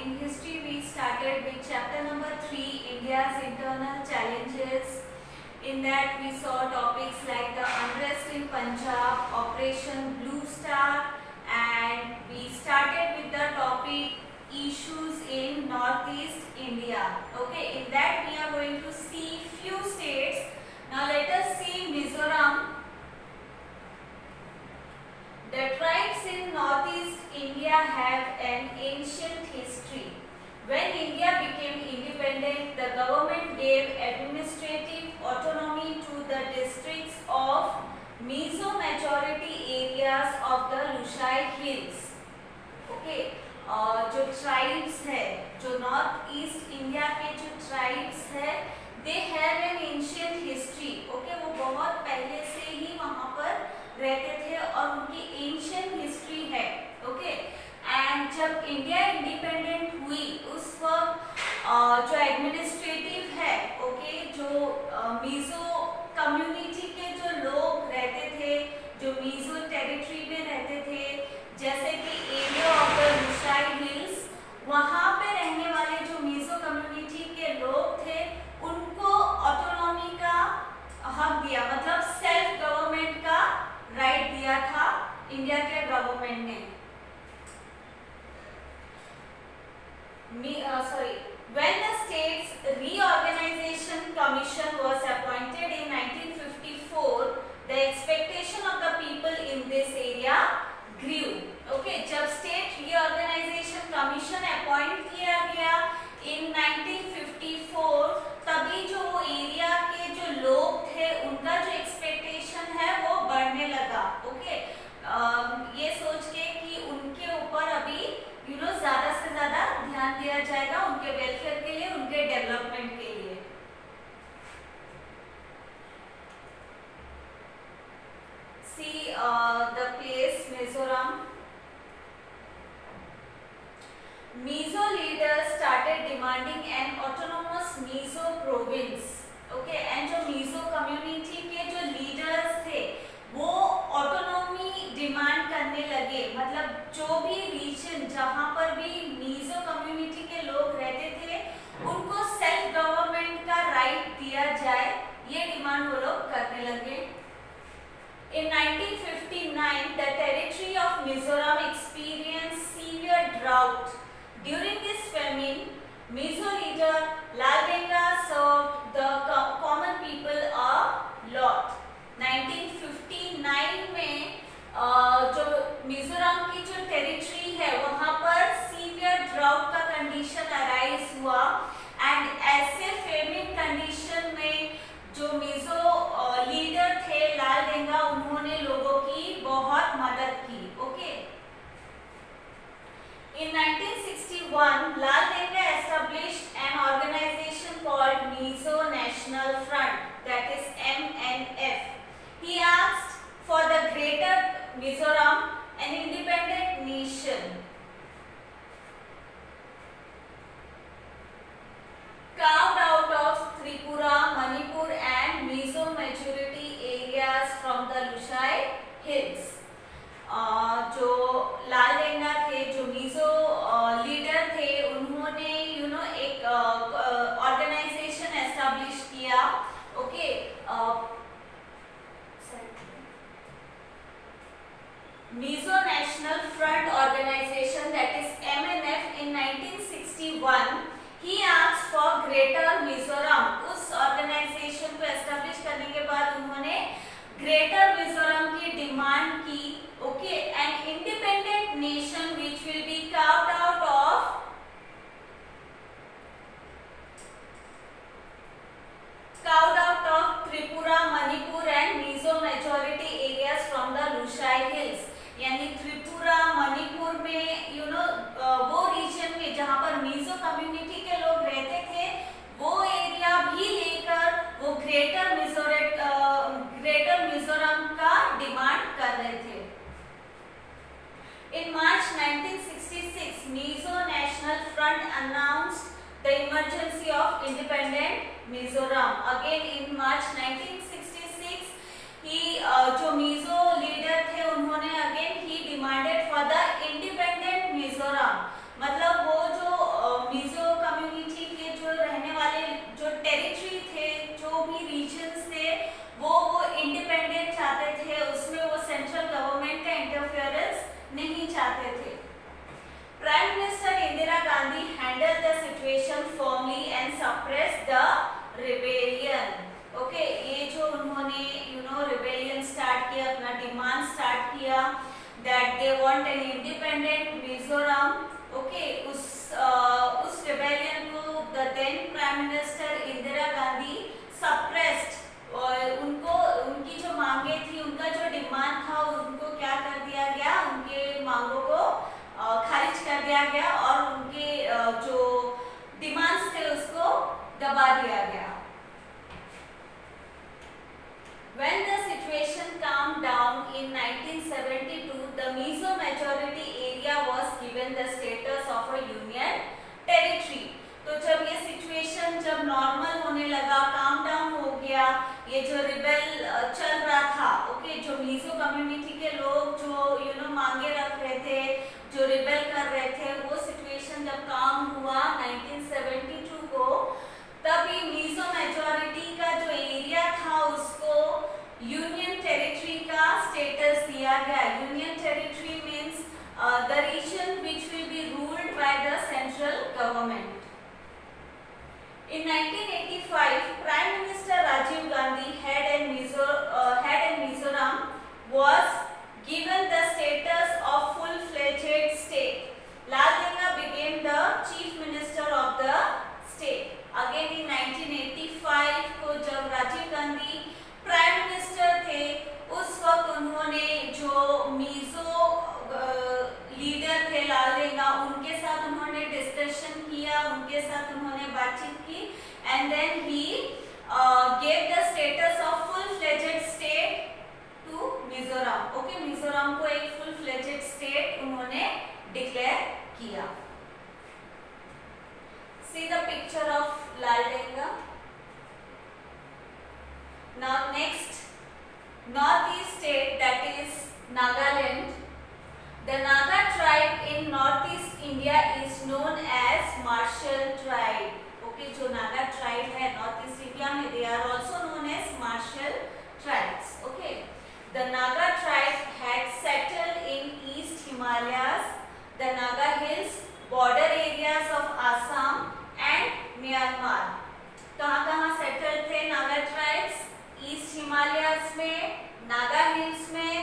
in history we started with chapter number 3, India's internal challenges. In that we saw topics like the unrest in Punjab, Operation Blue Star, and we started with the topic issues in Northeast India. Okay, in that we are going to see few states. Now let us see Mizoram. The tribes in Northeast India have an ancient history. When India became independent, the government gave administrative autonomy to the districts of Mizo majority areas of the Lushai Hills. Okay, जो tribes है, जो north east India के जो tribes है, they have an ancient history. Okay, वो बहुत पहले से ही वहाँ पर रहते थे और उनकी एंशियंट हिस्ट्री है. ओके, एंड जब इंडिया इंडिपेंडेंट हुई उस वक्त जो एडमिनिस्ट्रेटिव है, ओके, जो मिजो कम्युनिटी के जो लोग रहते थे, जो मिजो टेरिटरी में रहते थे, जैसे कि area of the Lushai hills, वहाँ पे रहने वाले जो मिजो कम्युनिटी के लोग थे उनको ऑटोनॉमी का हक दिया, मतलब सेल्फ गवर्नमेंट का राइट दिया था इंडिया के गवर्नमेंट ने. When the state's reorganization commission was appointed in 1954, the expectation of the people in this area grew. Okay, जब state reorganization commission appoint किया गया in 1954, तभी जो वो एरिया के जो लोग थे उनका जो एक्सपेक्टेशन है वो बढ़ने लगा. ओके, ये सोच के कि उनके ऊपर अभी ज़्यादा से ज़्यादा ध्यान दिया जाएगा, उनके वेलफेयर के लिए, उनके डेवलपमेंट के लिए. See the place Mizoram. Mizo leaders started demanding an autonomous Mizo province. Okay, and जो मिजो कम्युनिटी के जो लीडर्स थे वो ऑटोनॉमी डिमांड करने लगे, मतलब जो भी रीजन जहाँ पर भी मिजो कम्युनिटी के लोग रहते थे उनको सेल्फ गवर्नमेंट का राइट दिया जाए, ये डिमांड वो लोग करने लगे. In 1959, the territory of Mizoram experienced severe drought. During this famine, Mizo leader Laldenga served the common people a lot. 1959 में जो मिजोरम की जो टेरिटरी है वहाँ पर सीवियर ड्राउट का कंडीशन अराइज हुआ, एंड ऐसे फेमिन कंडीशन में जो मिजो लीडर थे लालडेंगा, उन्होंने लोगों की बहुत मदद की. Okay, In 1961, Laldenga established an organization called Mizo National Front, that is MNF. He asked for the Greater Mizoram, an independent nation. Carved out of Tripura, Manipur and Mizo majority areas from the Lushai Hills. जो लालडेंगा थे, जो Mizo leader थे, उन्होंने एक organisation establish किया. Okay, Mizo national front organisation, that is MNF. in 1961 he asked for Greater Mizoram. उस organisation को establish करने के बाद उन्होंने ग्रेटर मिजोरम की डिमांड की. Okay, an independent nation which will be carved out of Tripura, Manipur and Mizo majority areas from the Lushai hills. यानी त्रिपुरा, मणिपुर में वो रीजन में जहां पर मिजो कम्युनिटी के लोग रहते थे वो एरिया भी लेकर वो ग्रेटर मिजोरम का डिमांड कर रहे थे. In March 1966, Mizo National Front announced the emergency of independent Mizoram. Again in March 1966, जो मिजो लीडर थे उन्होंने again he demanded for the independent Mizoram, मतलब वो जो किया गया और उनके जो डिमांड्स थे उसको दबा दिया गया। When the situation calmed down in 1972, the Mizo majority area was given the status of a union territory. तो जब ये सिचुएशन जब नॉर्मल होने लगा, काम डाउन हो गया, ये जो रिबेल चल रहा था, ओके, जो मीजो कम्युनिटी के लोग जो मांगे रख रहे थे, जो रिबेल कर रहे थे, वो सिचुएशन जब काम हुआ 1972 को, तब ये मीजो मेजॉरिटी का जो एरिया था उसको यूनियन टेरिटरी का स्टेटस दिया गया। Union territory means the region which will be ruled by the central government. In 1985, Prime Minister Rajiv Gandhi head in Mizoram was given the status of full-fledged state. Lal Denga became the chief minister of the state. Again in 1985 को जब Rajiv Gandhi prime minister थे, उस वक्त उन्होंने जो meso leader थे लाल देंगा, उनके साथ उन्होंने डिस्कशन किया, उनके साथ उन्होंने बातचीत की, and then he gave the status of full fledged state to Mizoram. Okay, Mizoram को एक फुल फ्लेजेड स्टेट उन्होंने डिक्लेयर किया। See the picture of Lal Denga. Now next, northeast state, that is Nagaland. The Naga tribe in northeast India is known as Martial tribe. Okay, जो Naga tribe है northeast India में, they are also known as Martial tribes. Okay, the Naga tribe had settled in East Himalayas, the Naga Hills, border areas of Assam and Myanmar. कहाँ settle थे Naga tribes? East Himalayas में, Naga hills में,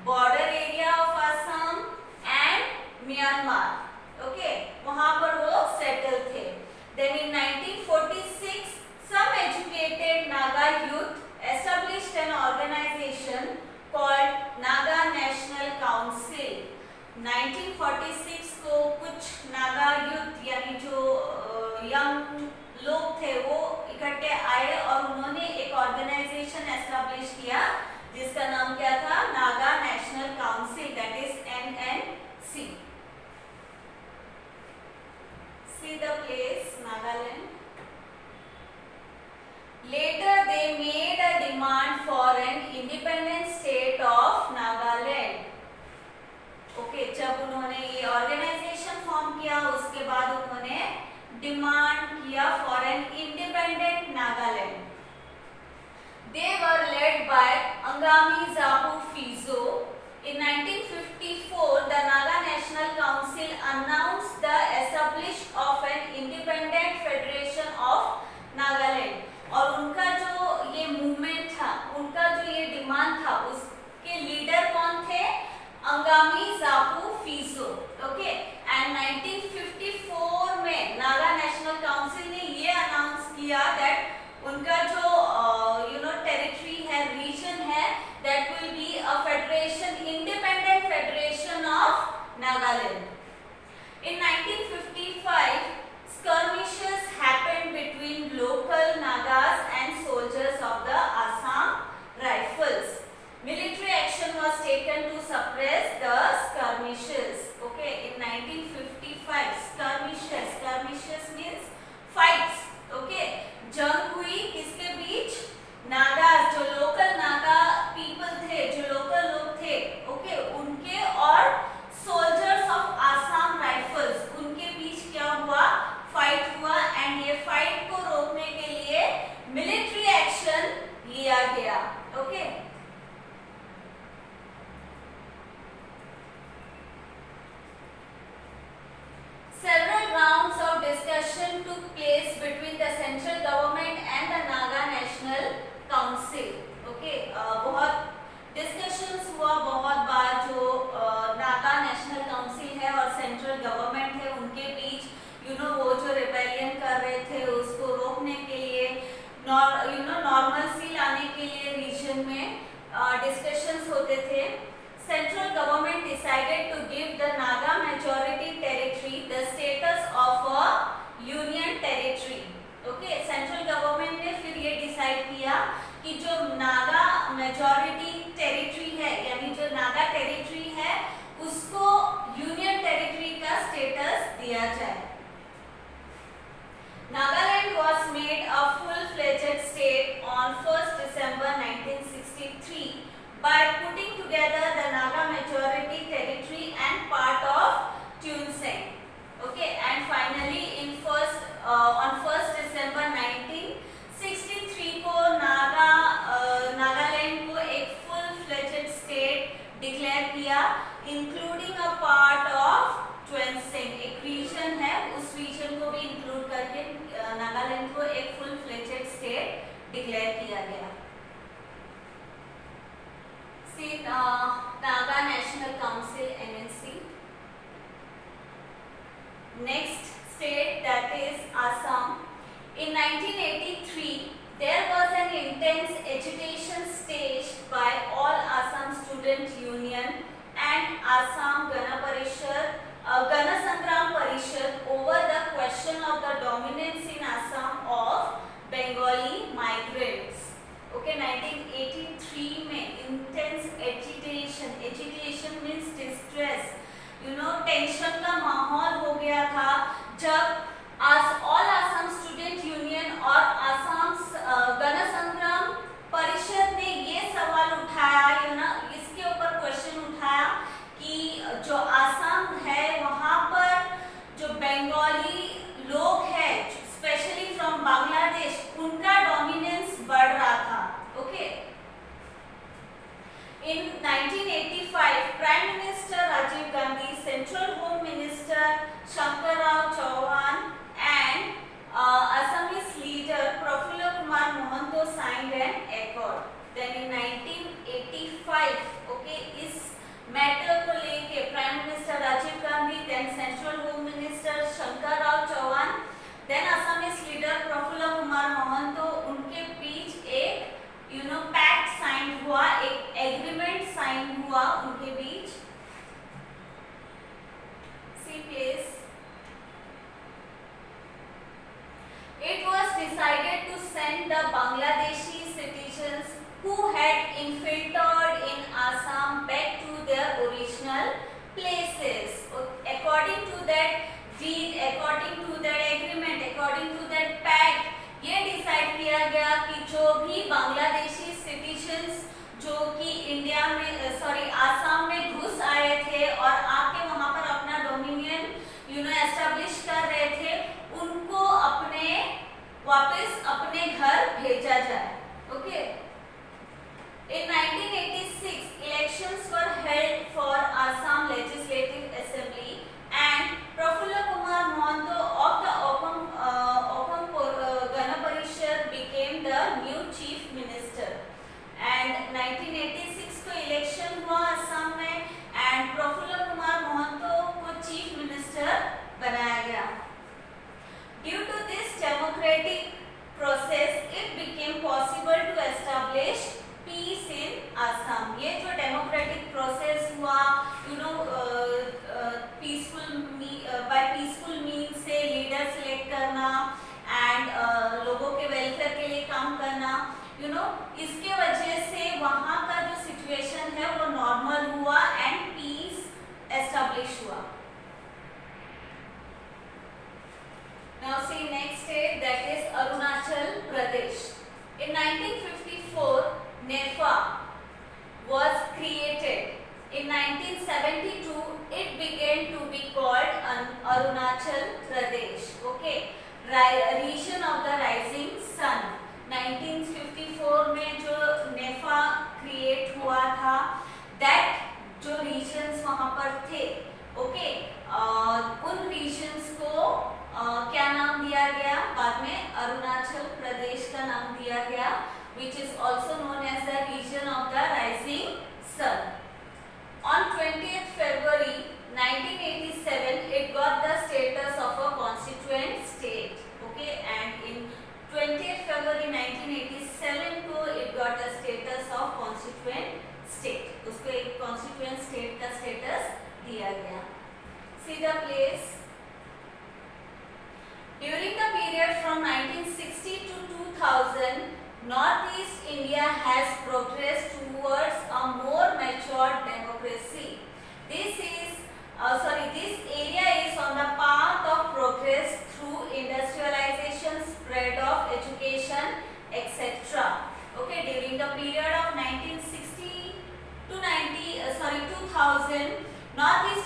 border area of Assam and Myanmar. Okay, वहां पर वो settle थे। Then in 1946 some educated Naga youth established an organization called Naga National Council. 1946 को कुछ नागा यूथ यानी जो यंग लोग थे वो इकट्ठे आए और उन्होंने एक ऑर्गेनाइजेशन एस्टैब्लिश किया जिसका नाम क्या था? Naga national council, that is NNC. See the place Nagaland. Later they made a demand for an independent state of Nagaland. Okay, जब उन्होंने ये ऑर्गेनाइजेशन फॉर्म किया उसके बाद उन्होंने डिमांड किया for an independent Nagaland. They were led by Angami Japu piezo. In 1954, the Naga National Council announced the establishment of an independent federation of Nagaland. और उनका जो ये मूवमेंट था, उनका जो ये डिमांड था, उसके लीडर कौन थे? Angami Japu piezo. Okay, and 1954 में नागा नेशनल काउंसिल ने ये अनाउंस किया दैट उनका जो टेरिटरी है, रीजन है, that will be a federation, independent federation of Nagaland. In 1955, skirmishes happened between local Nagas and soldiers of the Assam Rifles. Military action was taken to suppress the skirmishes. Okay, in 1955, skirmishes means fights. Okay, जंग हुई किसके बीच? नागास, जो local Naga people थे, जो local लोग थे, okay, उनके और सोल्जर्स ऑफ आसाम राइफल्स, उनके बीच क्या हुआ? फाइट हुआ. एंड ये फाइट को रोकने के लिए मिलिट्री एक्शन लिया गया. Okay, several rounds of discussion took place between the central government and the Naga National Council. Okay, बहुत डिस्कशंस हुआ बहुत बार जो नागा नेशनल काउंसिल है और सेंट्रल गवर्नमेंट है उनके बीच. वो जो रिबेलियन कर रहे थे उसको रोकने के लिए, नॉर्मलसी लाने के लिए रीजन में डिस्कशंस होते थे. Central government decided to give the Naga majority territory दिया जाए। Nagaland was made a full-fledged state on 1st December 1963 by putting together the Naga Majority Territory and part of Tunseng. Okay, and finally on 1st December 1963 को नागालैंड को एक full-fledged state declare किया, including a part of ट्वेंसेंग, एक reason है, उस reason को भी include करके नागालैंड को एक फुल फ्लेजेड स्टेट डिक्लेयर किया गया। See Naga national council NNC. Next state that is Assam. In 1983 there was an intense agitation staged by all Assam Student Union and Assam Gana Sangram Parishad over the question of the dominance in Assam of Bengali migrants. Okay, 1983 में intense agitation means distress, tension का माहौल हो गया था जब all Assam student union और आसाम गण संग्राम परिषद ने ये सवाल उठाया, इसके ऊपर क्वेश्चन उठाया कि जो आसाम है वहाँ पर जो बंगाली लोग हैं स्पेशली फ्रॉम बांग्लादेश, उनका डोमिनेंस बढ़ रहा था। Okay, In 1985, Prime Minister Rajiv Gandhi, Central Home Minister Shankar Rao Chauhan and Assamese leader Prafulla Kumar Mohanty signed an accord. Then in 1985, okay, इस मैटर को लेके Prime Minister Rajiv Gandhi, then Central Home Minister Shankar Rao Chauhan, then Assamese leader Prafulla Kumar Mohanty, उनके बीच एक pact sign हुआ, एक agreement sign हुआ उनके बीच। सी please. It was decided to send the Bangladeshi citizens who had infiltrated in Assam back to their original places. According to that deed, according to that agreement, according to that pact, ये decide किया गया कि जो भी Bangladeshi citizens जो कि India में आसाम में घुस आए थे और आके वहां पर अपना डोमिनियन एस्टैब्लिश कर रहे थे, उनको वापस अपने घर भेजा जाए। Okay, In 1986, elections were held for Assam Legislative Assembly and Prafulla Kumar Mohanty of the Gana Parishad became the new chief minister. And 1986 को इलेक्शन हुआ असम में and Prafulla Kumar Mohanty को chief minister बनाया गया। Due to this democratic process, it became possible to establish peace in Assam. ये जो democratic process हुआ, by peaceful means से leader select करना and लोगों के welfare के लिए काम करना, इसके वजह से वहाँ का जो situation है वो normal हुआ and peace establish हुआ। Now see next state, that is Arunachal Pradesh. In 1954, NEFA was created. In 1972, it began to be called Arunachal Pradesh. Okay, region of the rising sun. 1954 में जो NEFA create हुआ था, that जो regions वहाँ पर थे, okay, उन regions को क्या नाम दिया गया? बाद में अरुणाचल प्रदेश का नाम दिया गया, which is also known as the region of the rising sun. On 20th February 1987, it got the status of a constituent state. Okay, and in 20th February 1987 को it got the status of constituent state. उसको एक constituent state का status दिया गया. See the place. During the period from 1960 to 2000, Northeast India has progressed towards a more mature democracy. This area is on the path 2000, Northeast